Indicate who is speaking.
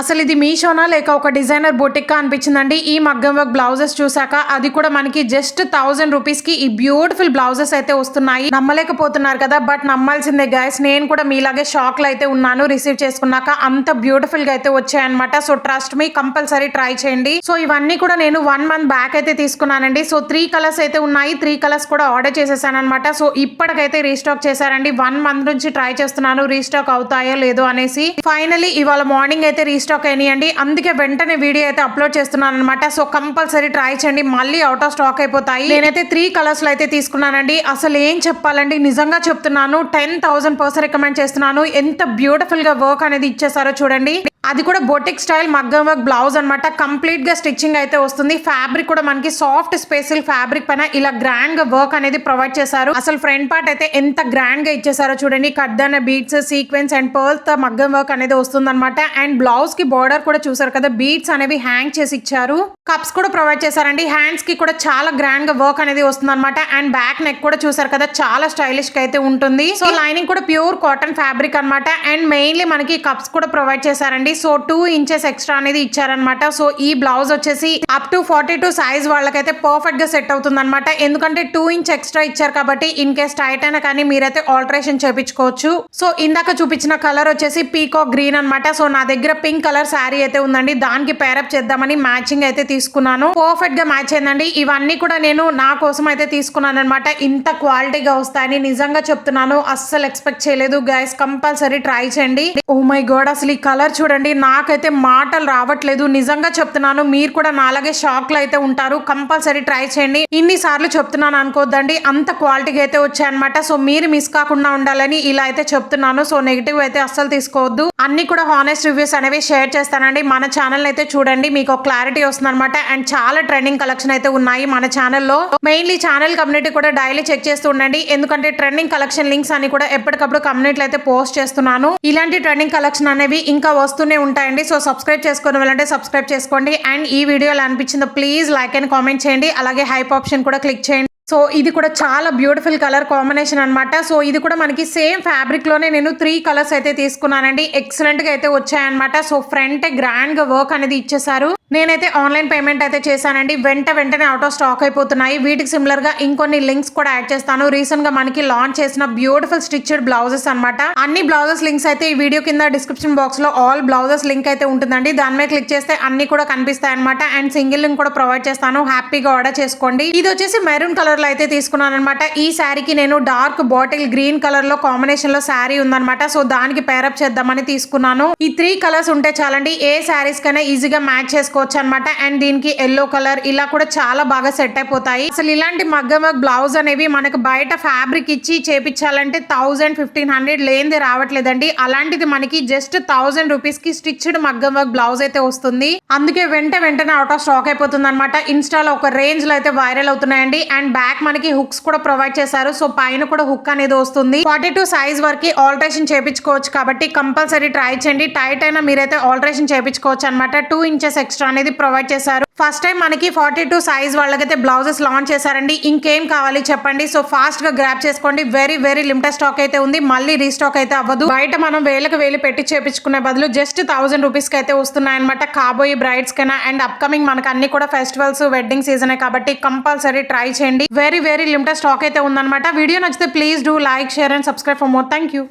Speaker 1: అసలు ఇది మీషోనా లేక ఒక డిజైనర్ బొటిక్కా అనిపించిందండి. ఈ మగ్గం వర్క్ బ్లౌజెస్ చూసాక అది కూడా మనకి జస్ట్ 1000 రూపీస్ కి ఈ బ్యూటిఫుల్ బ్లౌజెస్ అయితే వస్తున్నాయి. నమ్మలేకపోతున్నారు కదా, బట్ నమ్మాల్సిందే గైస్. నేను కూడా మీలాగే షాక్ లో అయితే ఉన్నాను రిసీవ్ చేసుకున్నాక. అంత బ్యూటిఫుల్ గా అయితే వచ్చాయన్నమాట. So trust me, compulsory try చేయండి. సో ఇవన్నీ కూడా నేను 1 మంత్ బ్యాక్ అయితే తీసుకున్నానండి. సో 3 కలర్స్ అయితే ఉన్నాయి. 3 కలర్స్ కూడా ఆర్డర్ చేసేసాను అనమాట. సో ఇప్పటికైతే రీస్టాక్ చేశారండి. 1 మంత్ నుంచి ట్రై చేస్తున్నాను రీస్టాక్ అవుతాయో లేదో అనేసి. ఫైనలీ ఇవాళ మార్నింగ్ అయితే స్టాక్ అయినాయండి. అందుకే వెంటనే వీడియో అయితే అప్లోడ్ చేస్తున్నాను అనమాట. సో కంపల్సరీ ట్రై చేయండి, మళ్ళీ అవుట్ ఆఫ్ స్టాక్ అయిపోతాయి. నేనైతే 3 కలర్స్ లో అయితే తీసుకున్నానండి. అసలు ఏం చెప్పాలండి, నిజంగా చెప్తున్నాను, 10,000% రికమెండ్ చేస్తున్నాను. ఎంత బ్యూటిఫుల్ గా వర్క్ అనేది ఇచ్చేసారో చూడండి. అది కూడా బొటిక్ స్టైల్ మగ్గం వర్క్ బ్లౌజ్ అనమాట. కంప్లీట్ గా స్టిచ్చింగ్ అయితే వస్తుంది. ఫ్యాబ్రిక్ కూడా మనకి సాఫ్ట్ స్పేసిల్ ఫ్యాబ్రిక్ పైన ఇలా గ్రాండ్ గా వర్క్ అనేది ప్రొవైడ్ చేశారు. అసలు ఫ్రంట్ పార్ట్ అయితే ఎంత గ్రాండ్ గా ఇచ్చేసారో చూడండి. కడ్దాన బీడ్స్, సీక్వెన్స్ అండ్ పర్ల్స్ తో మగ్గం వర్క్ అనేది వస్తుంది అనమాట. అండ్ బ్లౌజ్ కి బార్డర్ కూడా చూసారు కదా, బీడ్స్ అనేవి హ్యాంగ్ చేసి ఇచ్చారు. కప్స్ కూడా ప్రొవైడ్ చేశారండి. హ్యాండ్స్ కి కూడా చాలా గ్రాండ్ గా వర్క్ అనేది వస్తుంది అనమాట. అండ్ బ్యాక్ నెక్ కూడా చూసారు కదా, చాలా స్టైలిష్ గా అయితే ఉంటుంది. సో లైనింగ్ కూడా ప్యూర్ కాటన్ ఫ్యాబ్రిక్ అనమాట. అండ్ మెయిన్లీ మనకి కప్స్ కూడా ప్రొవైడ్ చేశారండి. సో 2 ఇంచెస్ ఎక్స్ట్రా అనేది ఇచ్చారనమాట. సో ఈ బ్లౌజ్ వచ్చేసి అప్ టు 42 సైజ్ వాళ్ళకైతే పర్ఫెక్ట్ గా సెట్ అవుతుంది అనమాట. ఎందుకంటే 2 ఇంచ్ ఎక్స్ట్రా ఇచ్చారు కాబట్టి ఇన్ కేస్ టైట్ అయినా కానీ మీరైతే ఆల్టరేషన్ చేపించుకోవచ్చు. సో ఇందాక చూపించిన కలర్ వచ్చేసి పీకాక్ గ్రీన్ అనమాట. సో నా దగ్గర పింక్ కలర్ శారీ అయితే ఉందండి. దానికి పేరప్ చేద్దామని మ్యాచింగ్ అయితే తీసుకున్నాను. పర్ఫెక్ట్ గా మ్యాచ్ అయిందండి. ఇవన్నీ కూడా నేను నా కోసం అయితే తీసుకున్నాను అనమాట. ఇంత క్వాలిటీగా వస్తాయని నిజంగా చెప్తున్నాను, అస్సలు ఎక్స్పెక్ట్ చేయలేదు గైస్. కంపల్సరీ ట్రై చేయండి. ఓ మై గాడ్, అసలు ఈ కలర్ చూడండి, నాకైతే మాటలు రావట్లేదు. నిజంగా చెప్తున్నాను, మీరు కూడా నాలాగే షాక్ లో అయితే ఉంటారు. కంపల్సరీ ట్రై చేయండి. ఇన్ని సార్లు చెప్తున్నాను అనుకోద్దండి, అంత క్వాలిటీగా అయితే వచ్చాయన్నమాట. సో మీరు మిస్ కాకుండా ఉండాలని ఇలా అయితే చెప్తున్నాను. సో నెగిటివ్ అయితే అస్సలు తీసుకోవద్దు. అన్ని కూడా హానెస్ట్ రివ్యూస్ అనేవి షేర్ చేస్తానండి. మన ఛానల్ అయితే చూడండి, మీకు క్లారిటీ వస్తుంది అనమాట. అండ్ చాలా ట్రెండింగ్ కలెక్షన్ అయితే ఉన్నాయి మన ఛానల్లో. మెయిన్లీ ఛానల్ కమ్యూనిటీ కూడా డైలీ చెక్ చేస్తూ ఉండండి. ఎందుకంటే ట్రెండింగ్ కలెక్షన్ లింక్స్ అని కూడా ఎప్పటికప్పుడు కమ్యూనిటీలో అయితే పోస్ట్ చేస్తున్నాను. ఇలాంటి ట్రెండింగ్ కలెక్షన్ అనేవి ఇంకా వస్తూనే ఉంటాయండి. సో సబ్స్క్రైబ్ చేసుకుని వెళ్ళంటే సబ్స్క్రైబ్ చేసుకోండి. అండ్ ఈ వీడియో ఎలా అనిపించిందో ప్లీజ్ లైక్ అండ్ కామెంట్ చేయండి. అలాగే హైప్ ఆప్షన్ కూడా క్లిక్ చేయండి. సో ఇది కూడా చాలా బ్యూటిఫుల్ కలర్ కాంబినేషన్ అనమాట. సో ఇది కూడా మనకి సేమ్ ఫ్యాబ్రిక్ లోనే నేను 3 కలర్స్ అయితే తీసుకున్నానండి. ఎక్సలెంట్ గా అయితే వచ్చాయన్నమాట. సో ఫ్రంట్ గ్రాండ్ గా వర్క్ అనేది ఇచ్చేసారు. నేనైతే ఆన్లైన్ పేమెంట్ అయితే చేశానండి. వెంటనే అవుట్ ఆఫ్ స్టాక్ అయిపోతున్నాయి. వీటికి సిమిలర్ గా ఇంకొన్ని లింక్స్ కూడా యాడ్ చేస్తాను. రీసెంట్ గా మనకి లాంచ్ చేసిన బ్యూటిఫుల్ స్టిచ్డ్ బ్లౌజెస్ అనమాట. అన్ని బ్లౌజెస్ లింక్స్ అయితే ఈ వీడియో కింద డిస్క్రిప్షన్ బాక్స్ లో ఆల్ బ్లౌజెస్ లింక్ అయితే ఉంటుందండి. దాని మీద క్లిక్ చేస్తే అన్ని కూడా కనిపిస్తాయి అనమాట. అండ్ సింగిల్ లింక్ కూడా ప్రొవైడ్ చేస్తాను, హ్యాపీగా ఆర్డర్ చేసుకోండి. ఇది వచ్చేసి మెరూన్ కలర్ లో అయితే తీసుకున్నాను అనమాట. ఈ శారీకి నేను డార్క్ బాటిల్ గ్రీన్ కలర్ లో కాంబినేషన్ లో శారీ ఉందన్నమాట. సో దానికి పేరప్ చేద్దామని తీసుకున్నాను. ఈ 3 కలర్స్ ఉంటే చాలండి, ఏ శారీస్ కైనా ఈజీగా మ్యాచ్ చేసుకోవచ్చు అనమాట. అండ్ దీనికి ఎల్లో కలర్ ఇలా కూడా చాలా బాగా సెట్ అయిపోతాయి. అసలు ఇలాంటి మగ్గం వర్క్ బ్లౌజ్ అనేవి మనకు బయట ఫ్యాబ్రిక్ ఇచ్చి చేపించాలంటే 1000-1500 లేనిదే రావట్లేదండి. అలాంటిది మనకి జస్ట్ 1000 రూపీస్ కి స్టిచ్డ్ మగ్గం వర్క్ బ్లౌజ్ అయితే వస్తుంది. అందుకే వెంటనే అవుట్ ఆఫ్ స్టాక్ అయిపోతుంది అనమాట. ఇన్స్టాలో ఒక రేంజ్ లో అయితే వైరల్ అవుతున్నాయండి. అండ్ బ్యాక్ మనకి హుక్స్ కూడా ప్రొవైడ్ చేశారు. సో పైన కూడా హుక్ అనేది వస్తుంది. 42 సైజ్ వరకు ఆల్టరేషన్ చేపించుకోవచ్చు కాబట్టి కంపల్సరీ ట్రై చేయండి. టైట్ అయినా మీరైతే ఆల్టరేషన్ చేపించుకోవచ్చు అనమాట. 2 ఇంచెస్ ఎక్స్ట్రా అనేది ప్రొవైడ్ చేశారు. ఫస్ట్ టైం మనకి 42 సైజ్ వాళ్ళకైతే బ్లౌజెస్ లాంచ్ చేశారండి. ఇంకేం కావాలి చెప్పండి. సో ఫాస్ట్ గా గ్రాప్ చేసుకోండి. వెరీ లిమిటెడ్ స్టాక్ అయితే ఉంది, మళ్ళీ రీస్టాక్ అయితే అవ్వదు. బయట మనం వేలకు వేలు పెట్టి చేపించుకునే బదులు జస్ట్ 1000 రూపీస్ కి అయితే వస్తున్నాయి అనమాట. కాబోయే బ్రైడ్స్ కైనా అండ్ అప్కమింగ్ మనకు అన్ని కూడా ఫెస్టివల్స్, వెడ్డింగ్ సీజన్ కాబట్టి కంపల్సరీ ట్రై చేయండి. వెరీ లిమిటెడ్ స్టాక్ అయితే ఉందన్నమాట. వీడియో నచ్చితే please do like, share and subscribe for more. Thank you.